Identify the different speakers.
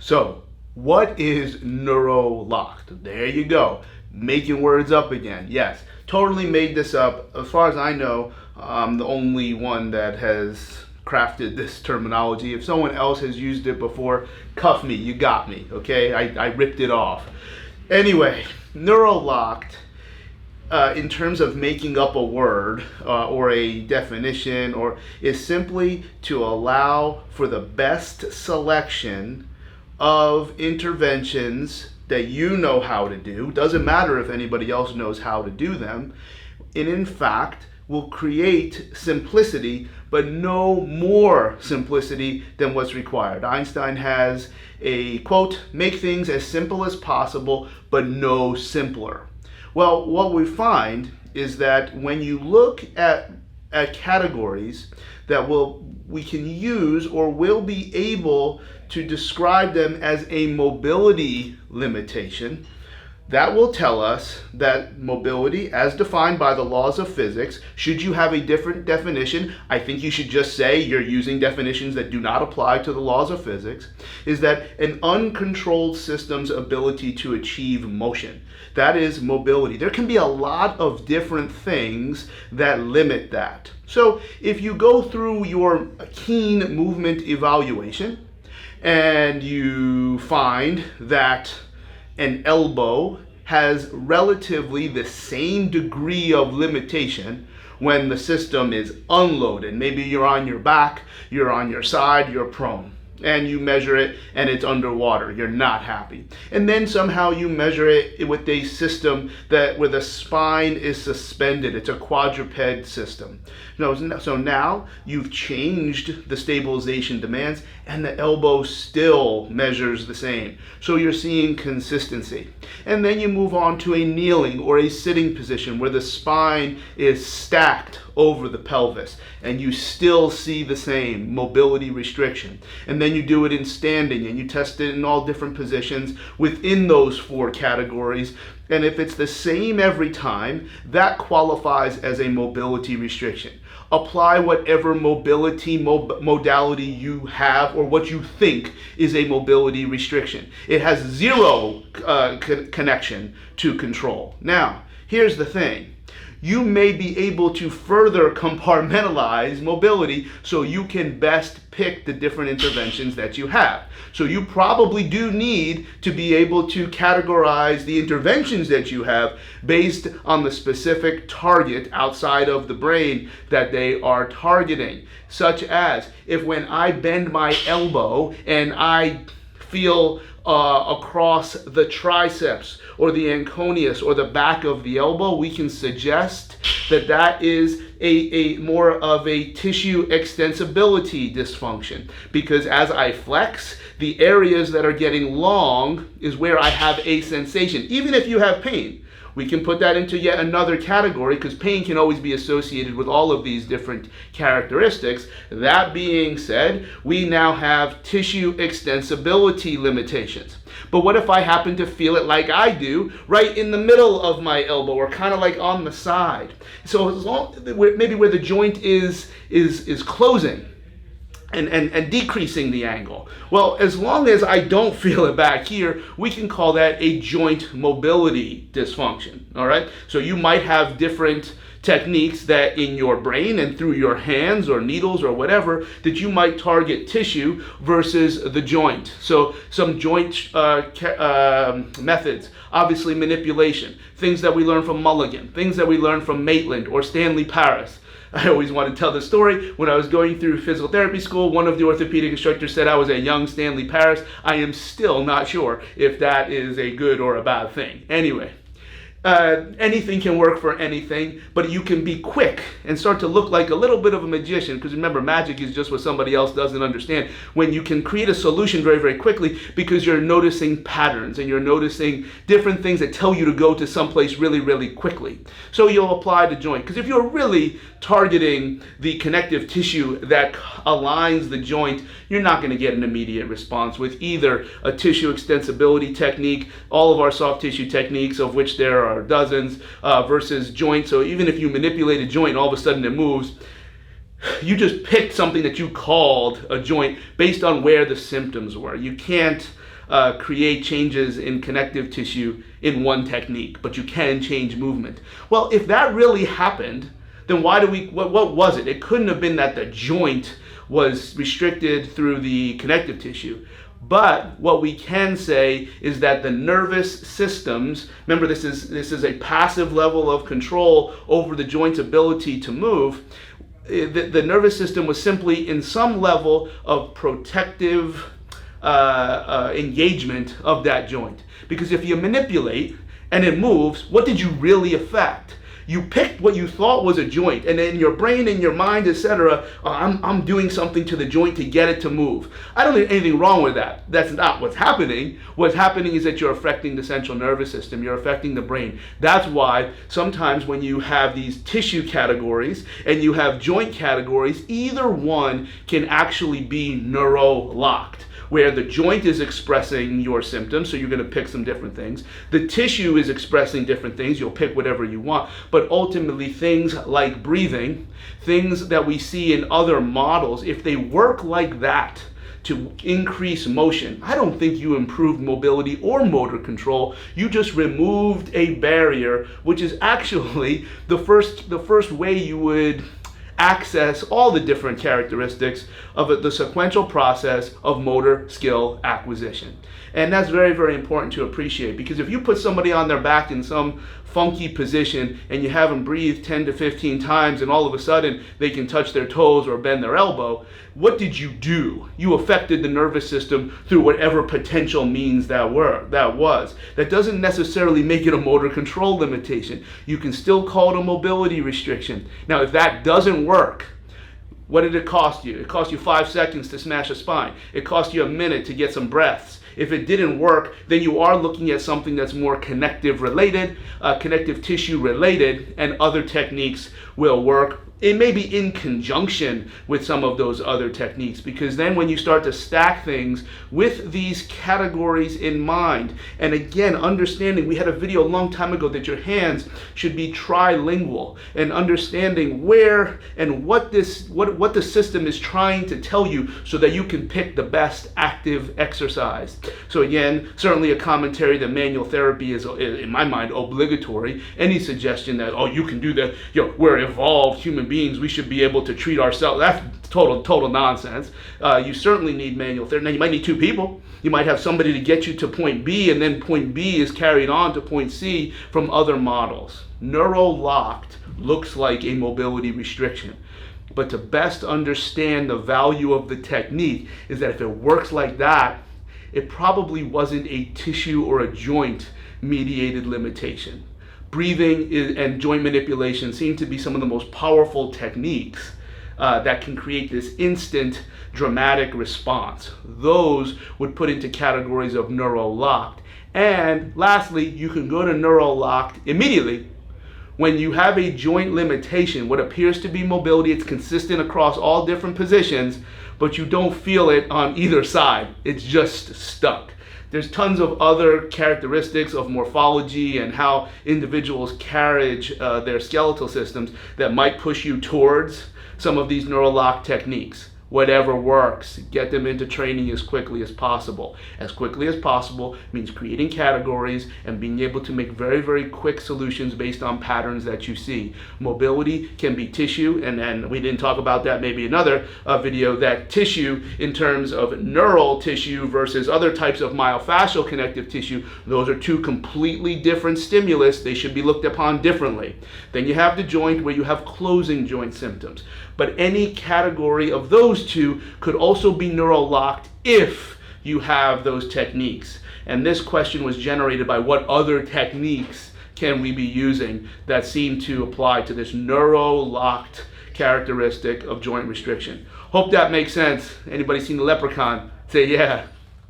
Speaker 1: So, what is neuro-locked? There you go. Making words up again. Yes, totally made this up. As far as I know, I'm the only one that has crafted this terminology. If someone else has used it before, cuff me, you got me, okay? I ripped it off. Anyway, neuro-locked, in terms of making up a word or a definition, or is simply to allow for the best selection of interventions that you know how to do. Doesn't matter if anybody else knows how to do them. And in fact, will create simplicity, but no more simplicity than what's required. Einstein has a quote, "Make things as simple as possible, but no simpler." Well, what we find is that when you look at categories that we can use or will be able to describe them as a mobility limitation, that will tell us that mobility, as defined by the laws of physics, should you have a different definition, I think you should just say you're using definitions that do not apply to the laws of physics, is that an uncontrolled system's ability to achieve motion. That is mobility. There can be a lot of different things that limit that. So if you go through your keen movement evaluation and you find that an elbow has relatively the same degree of limitation when the system is unloaded. Maybe you're on your back, you're on your side, you're prone, and you measure it and it's underwater. You're not happy. And then somehow you measure it with a system where the spine is suspended. It's a quadruped system. So now you've changed the stabilization demands and the elbow still measures the same. So you're seeing consistency. And then you move on to a kneeling or a sitting position where the spine is stacked over the pelvis and you still see the same mobility restriction. And then you do it in standing and you test it in all different positions within those 4 categories. And if it's the same every time, that qualifies as a mobility restriction. Apply whatever mobility modality you have or what you think is a mobility restriction. It has zero connection to control. Now, here's the thing. You may be able to further compartmentalize mobility so you can best pick the different interventions that you have. So you probably do need to be able to categorize the interventions that you have based on the specific target outside of the brain that they are targeting. Such as, if when I bend my elbow and I feel across the triceps or the anconeus or the back of the elbow, we can suggest that is a more of a tissue extensibility dysfunction, because as I flex, the areas that are getting long is where I have a sensation. Even if you have pain, we can put that into yet another category, because pain can always be associated with all of these different characteristics. That being said, we now have tissue extensibility limitations. But what if I happen to feel it like I do, right in the middle of my elbow, or kind of like on the side? So as long, maybe where the joint is closing and decreasing the angle. Well, as long as I don't feel it back here, we can call that a joint mobility dysfunction, all right? So you might have different techniques that in your brain and through your hands or needles or whatever that you might target tissue versus the joint. So some joint methods, obviously manipulation, things that we learn from Mulligan, things that we learn from Maitland or Stanley Paris. I always want to tell the story. When I was going through physical therapy school, one of the orthopedic instructors said I was a young Stanley Paris. I am still not sure if that is a good or a bad thing. Anyway, anything can work for anything, but you can be quick and start to look like a little bit of a magician, because remember, magic is just what somebody else doesn't understand. When you can create a solution very, very quickly because you're noticing patterns and you're noticing different things that tell you to go to someplace really, really quickly. So you'll apply the joint, because if you're really targeting the connective tissue that aligns the joint, you're not going to get an immediate response with either a tissue extensibility technique, all of our soft tissue techniques, of which there are dozens, versus joint. So even if you manipulate a joint and all of a sudden it moves, You just picked something that you called a joint based on where the symptoms were. You can't create changes in connective tissue in one technique, but you can change movement. Well, if that really happened, then what was it? It couldn't have been that the joint was restricted through the connective tissue. But what we can say is that the nervous systems, remember this is a passive level of control over the joint's ability to move. The nervous system was simply in some level of protective engagement of that joint. Because if you manipulate and it moves, what did you really affect? You picked what you thought was a joint, and then your brain and your mind, etc., I'm doing something to the joint to get it to move. I don't think anything wrong with that. That's not what's happening. What's happening is that you're affecting the central nervous system. You're affecting the brain. That's why sometimes when you have these tissue categories and you have joint categories, either one can actually be neuro-locked, where the joint is expressing your symptoms, so you're going to pick some different things. The tissue is expressing different things, you'll pick whatever you want. But ultimately, things like breathing, things that we see in other models, if they work like that to increase motion, I don't think you improved mobility or motor control. You just removed a barrier, which is actually the first way you would access all the different characteristics of the sequential process of motor skill acquisition. And that's very, very important to appreciate, because if you put somebody on their back in some funky position and you have them breathe 10 to 15 times and all of a sudden they can touch their toes or bend their elbow, what did you do? You affected the nervous system through whatever potential means that was. That doesn't necessarily make it a motor control limitation. You can still call it a mobility restriction. Now, if that doesn't work, what did it cost you? It cost you 5 seconds to smash a spine. It cost you a minute to get some breaths. If it didn't work, then you are looking at something that's more connective tissue related, and other techniques will work. It may be in conjunction with some of those other techniques, because then when you start to stack things with these categories in mind, and again, understanding, we had a video a long time ago that your hands should be trilingual, and understanding where and what the system is trying to tell you so that you can pick the best active exercise. So again, certainly a commentary that manual therapy is, in my mind, obligatory. Any suggestion that, oh, you can do that, we're evolved human beings, we should be able to treat ourselves, that's total nonsense. You certainly need manual therapy. Now, you might need 2 people. You might have somebody to get you to point B, and then point B is carried on to point C from other models. Neuro-locked looks like a mobility restriction. But to best understand the value of the technique is that if it works like that, it probably wasn't a tissue or a joint mediated limitation. Breathing and joint manipulation seem to be some of the most powerful techniques that can create this instant dramatic response. Those would put into categories of neuro-locked. And lastly, you can go to neuro-locked immediately when you have a joint limitation, what appears to be mobility. It's consistent across all different positions, but you don't feel it on either side. It's just stuck. There's tons of other characteristics of morphology and how individuals carriage their skeletal systems that might push you towards some of these neuro-lock techniques. Whatever works, get them into training as quickly as possible. As quickly as possible means creating categories and being able to make very, very quick solutions based on patterns that you see. Mobility can be tissue, and then we didn't talk about that, maybe another video, that tissue in terms of neural tissue versus other types of myofascial connective tissue. Those are 2 completely different stimulus. They should be looked upon differently. Then you have the joint, where you have closing joint symptoms. But any category of those 2 could also be neuro-locked if you have those techniques. And this question was generated by what other techniques can we be using that seem to apply to this neuro-locked characteristic of joint restriction. Hope that makes sense. Anybody seen the Leprechaun? Say yeah.